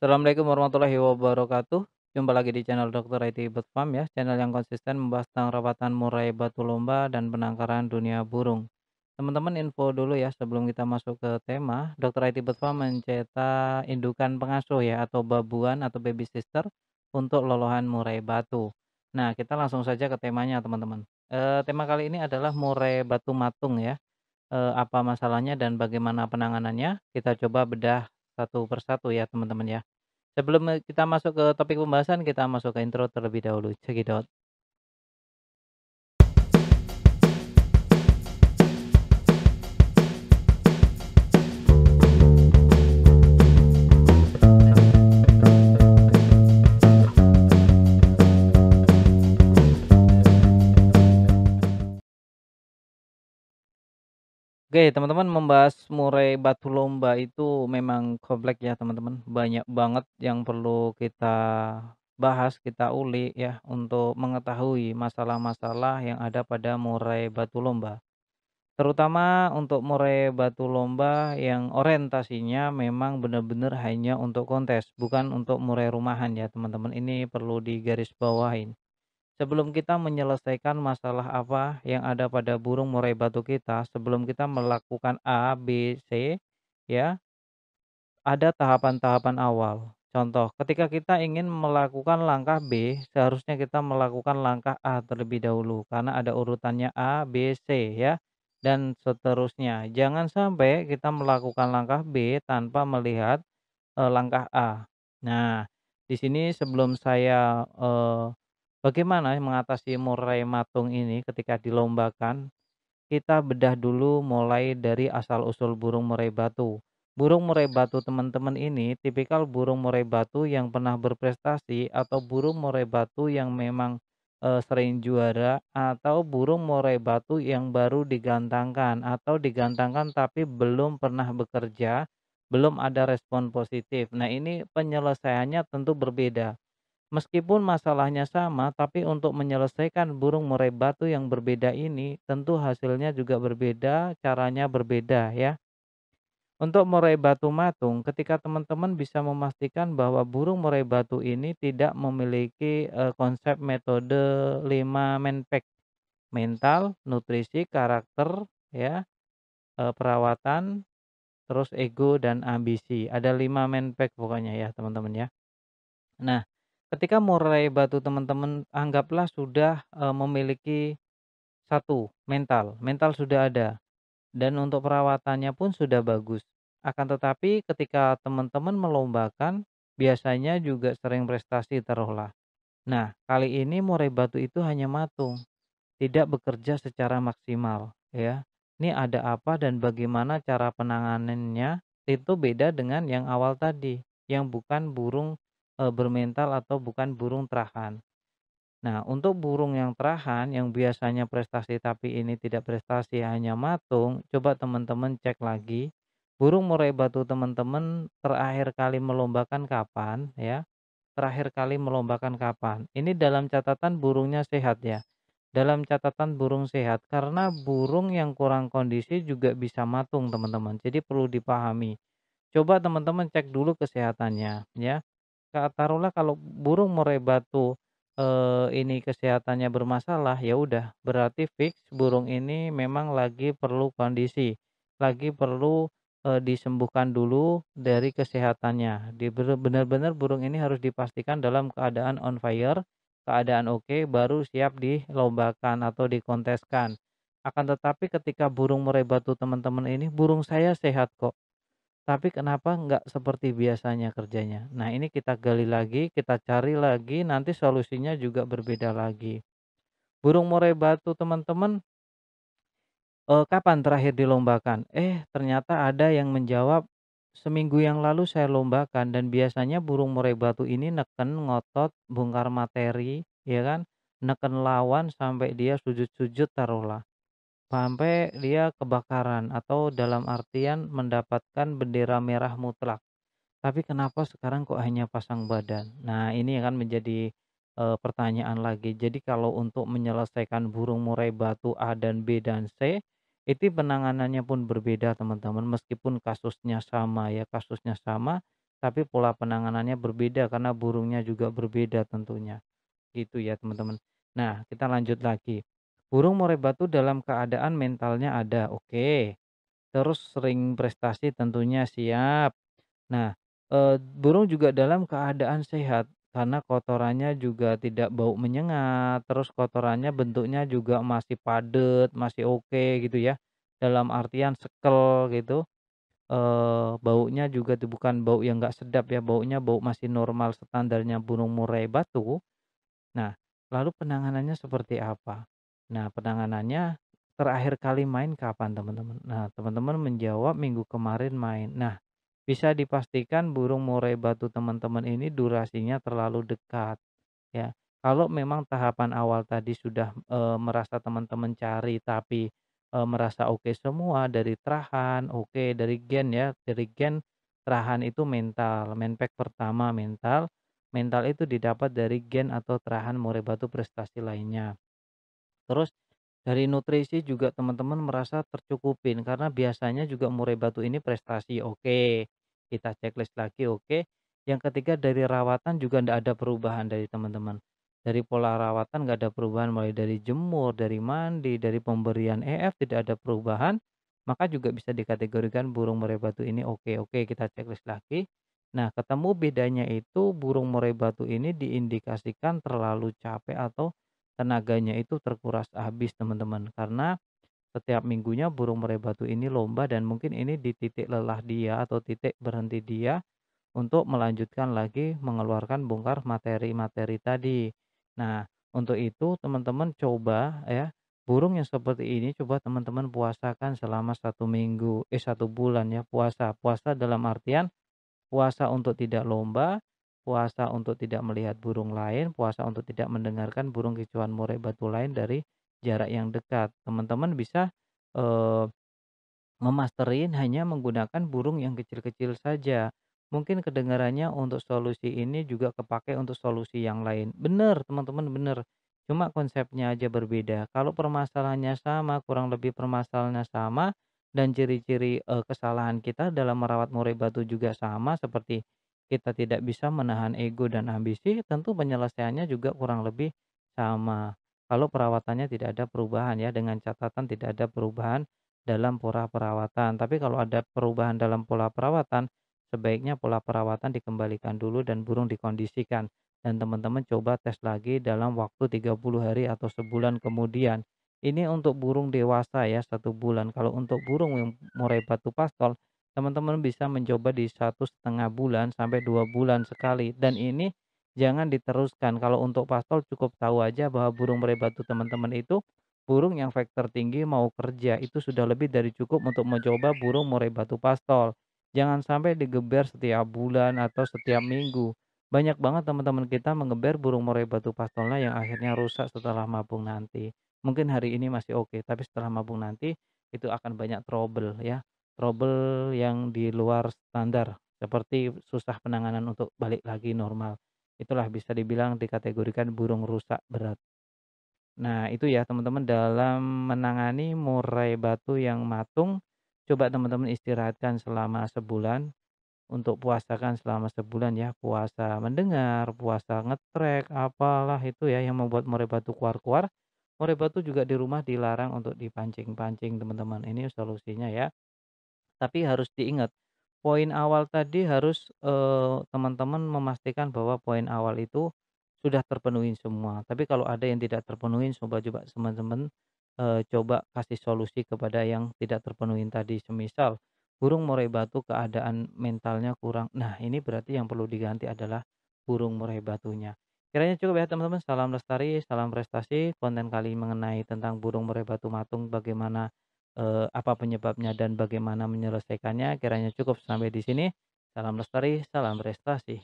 Assalamualaikum warahmatullahi wabarakatuh. Jumpa lagi di channel Dokter IT Bird Farm ya, channel yang konsisten membahas tentang rawatan murai batu lomba dan penangkaran dunia burung. Teman-teman info dulu ya sebelum kita masuk ke tema, Dokter IT Bird Farm mencetak indukan pengasuh ya atau babuan atau baby sister untuk lolohan murai batu. Nah, kita langsung saja ke temanya teman-teman. Tema kali ini adalah murai batu matung ya. Apa masalahnya dan bagaimana penanganannya? Kita coba bedah satu persatu ya teman-teman ya. Sebelum, kita masuk ke topik pembahasan, kita masuk ke intro terlebih dahulu, cekidot. Oke, teman-teman membahas murai batu lomba itu memang kompleks ya teman-teman, banyak banget yang perlu kita bahas, kita ulik ya, untuk mengetahui masalah-masalah yang ada pada murai batu lomba. Terutama untuk murai batu lomba yang orientasinya memang benar-benar hanya untuk kontes, bukan untuk murai rumahan ya teman-teman, ini perlu digarisbawahi. Sebelum kita menyelesaikan masalah apa yang ada pada burung murai batu kita, sebelum kita melakukan A, B, C, ya, ada tahapan-tahapan awal. Contoh, ketika kita ingin melakukan langkah B, seharusnya kita melakukan langkah A terlebih dahulu karena ada urutannya A, B, C ya, dan seterusnya. Jangan sampai kita melakukan langkah B tanpa melihat langkah A. Nah, di sini sebelum saya, bagaimana mengatasi murai matung ini ketika dilombakan, kita bedah dulu mulai dari asal-usul burung murai batu. Burung murai batu teman-teman ini tipikal burung murai batu yang pernah berprestasi atau burung murai batu yang memang, sering juara atau burung murai batu yang baru digantangkan atau digantangkan tapi belum pernah bekerja, belum ada respon positif. Nah, ini penyelesaiannya tentu berbeda. Meskipun masalahnya sama, tapi untuk menyelesaikan burung murai batu yang berbeda ini, tentu hasilnya juga berbeda, caranya berbeda ya. Untuk murai batu matung, ketika teman-teman bisa memastikan bahwa burung murai batu ini tidak memiliki konsep metode 5 menpack, mental, nutrisi, karakter, ya, perawatan, terus ego dan ambisi. Ada 5 menpack pokoknya ya teman-teman ya. Nah, ketika murai batu teman-teman anggaplah sudah, memiliki satu mental, mental sudah ada dan untuk perawatannya pun sudah bagus. Akan tetapi ketika teman-teman melombakan, biasanya juga sering prestasi taruhlah. Nah, kali ini murai batu itu hanya matung, tidak bekerja secara maksimal, ya. Ini ada apa dan bagaimana cara penanganannya, itu beda dengan yang awal tadi, yang bukan burung, bermental atau bukan burung terahan. Nah, untuk burung yang terahan yang biasanya prestasi tapi ini tidak prestasi hanya matung, coba teman-teman cek lagi. Burung murai batu teman-teman terakhir kali melombakan kapan ya? Terakhir kali melombakan kapan? Ini dalam catatan burungnya sehat ya. Dalam catatan burung sehat karena burung yang kurang kondisi juga bisa matung teman-teman. Jadi perlu dipahami. Coba teman-teman cek dulu kesehatannya ya. Taruhlah kalau burung murai batu, ini kesehatannya bermasalah, ya udah berarti fix burung ini memang lagi perlu kondisi, lagi perlu, disembuhkan dulu dari kesehatannya. Benar-benar burung ini harus dipastikan dalam keadaan on fire, keadaan oke, baru siap dilombakan atau dikonteskan. Akan tetapi ketika burung murai batu teman-teman ini, "Burung saya sehat kok." Tapi kenapa nggak seperti biasanya kerjanya? Nah, ini kita gali lagi, kita cari lagi, nanti solusinya juga berbeda lagi. Burung murai batu teman-teman, kapan terakhir dilombakan? Ternyata ada yang menjawab, "Seminggu yang lalu saya lombakan," dan biasanya burung murai batu ini neken, ngotot, bongkar materi, ya kan, neken lawan sampai dia sujud-sujud taruhlah. Sampai dia kebakaran atau dalam artian mendapatkan bendera merah mutlak. Tapi kenapa sekarang kok hanya pasang badan? Nah, ini akan menjadi, pertanyaan lagi. Jadi kalau untuk menyelesaikan burung murai batu A dan B dan C, itu penanganannya pun berbeda teman-teman, meskipun kasusnya sama ya, kasusnya sama, tapi pola penanganannya berbeda karena burungnya juga berbeda tentunya, gitu ya teman-teman. Nah, kita lanjut lagi. Burung murai batu dalam keadaan mentalnya ada, oke. Terus sering prestasi tentunya siap. Nah, burung juga dalam keadaan sehat karena kotorannya juga tidak bau menyengat, terus kotorannya bentuknya juga masih padat, masih oke gitu ya. Dalam artian sekel gitu, baunya juga bukan bau yang nggak sedap ya, baunya bau masih normal standarnya burung murai batu. Nah, lalu penanganannya seperti apa? Nah, penanganannya terakhir kali main kapan, teman-teman? Nah, teman-teman menjawab minggu kemarin main. Nah, bisa dipastikan burung murai batu teman-teman ini durasinya terlalu dekat, ya. Kalau memang tahapan awal tadi sudah, merasa teman-teman cari tapi, merasa oke semua dari terahan, oke dari gen ya, dari gen terahan itu mental, menpack pertama mental, mental itu didapat dari gen atau terahan murai batu prestasi lainnya. Terus dari nutrisi juga teman-teman merasa tercukupin karena biasanya juga murai batu ini prestasi, oke. Kita checklist lagi, oke. Yang ketiga dari rawatan juga ndak ada perubahan dari teman-teman. Dari pola rawatan nggak ada perubahan mulai dari jemur, dari mandi, dari pemberian EF tidak ada perubahan, maka juga bisa dikategorikan burung murai batu ini oke. Oke, kita checklist lagi. Nah, ketemu bedanya itu burung murai batu ini diindikasikan terlalu capek atau tenaganya itu terkuras habis teman-teman, karena setiap minggunya burung murai batu ini lomba dan mungkin ini di titik lelah dia atau titik berhenti dia untuk melanjutkan lagi mengeluarkan bongkar materi-materi tadi. Nah, untuk itu teman-teman coba ya, burung yang seperti ini coba teman-teman puasakan selama 1 minggu, 1 bulan ya puasa. Puasa dalam artian puasa untuk tidak lomba, puasa untuk tidak melihat burung lain, puasa untuk tidak mendengarkan burung kicauan murai batu lain dari jarak yang dekat. Teman-teman bisa, eee, memasterin hanya menggunakan burung yang kecil-kecil saja. Mungkin kedengarannya untuk solusi ini juga kepakai untuk solusi yang lain. Benar teman-teman, benar. Cuma konsepnya aja berbeda. Kalau permasalahannya sama, kurang lebih permasalahannya sama, dan ciri-ciri, kesalahan kita dalam merawat murai batu juga sama, seperti kita tidak bisa menahan ego dan ambisi, tentu penyelesaiannya juga kurang lebih sama. Kalau perawatannya tidak ada perubahan ya, dengan catatan tidak ada perubahan dalam pola perawatan. Tapi kalau ada perubahan dalam pola perawatan, sebaiknya pola perawatan dikembalikan dulu dan burung dikondisikan. Dan teman-teman coba tes lagi dalam waktu 30 hari atau sebulan kemudian. Ini untuk burung dewasa ya, 1 bulan. Kalau untuk burung yang murai batu pastol, teman-teman bisa mencoba di 1,5 bulan sampai 2 bulan sekali. Dan ini jangan diteruskan. Kalau untuk pastol cukup tahu aja bahwa burung murai batu teman-teman itu burung yang vektor tinggi mau kerja, itu sudah lebih dari cukup untuk mencoba burung murai batu pastol. Jangan sampai digeber setiap bulan atau setiap minggu. Banyak banget teman-teman kita mengeber burung murai batu pastolnya yang akhirnya rusak setelah mabung nanti. Mungkin hari ini masih oke, tapi setelah mabung nanti itu akan banyak trouble ya. Trouble yang di luar standar, seperti susah penanganan untuk balik lagi normal. Itulah bisa dibilang dikategorikan burung rusak berat. Nah, itu ya teman-teman dalam menangani murai batu yang matung, coba teman-teman istirahatkan selama sebulan, untuk puasakan selama sebulan ya, puasa mendengar, puasa ngetrek, apalah itu ya yang membuat murai batu keluar-keluar. Murai batu juga di rumah dilarang untuk dipancing-pancing teman-teman, ini solusinya ya. Tapi harus diingat, poin awal tadi harus, teman-teman memastikan bahwa poin awal itu sudah terpenuhi semua. Tapi kalau ada yang tidak terpenuhi, coba-coba teman-teman, coba kasih solusi kepada yang tidak terpenuhi tadi. Semisal burung murai batu keadaan mentalnya kurang, nah ini berarti yang perlu diganti adalah burung murai batunya. Kiranya cukup ya teman-teman, salam lestari, salam prestasi. Konten kali mengenai tentang burung murai batu matung bagaimana apa penyebabnya dan bagaimana menyelesaikannya, kiranya cukup sampai di sini. Salam lestari, salam prestasi.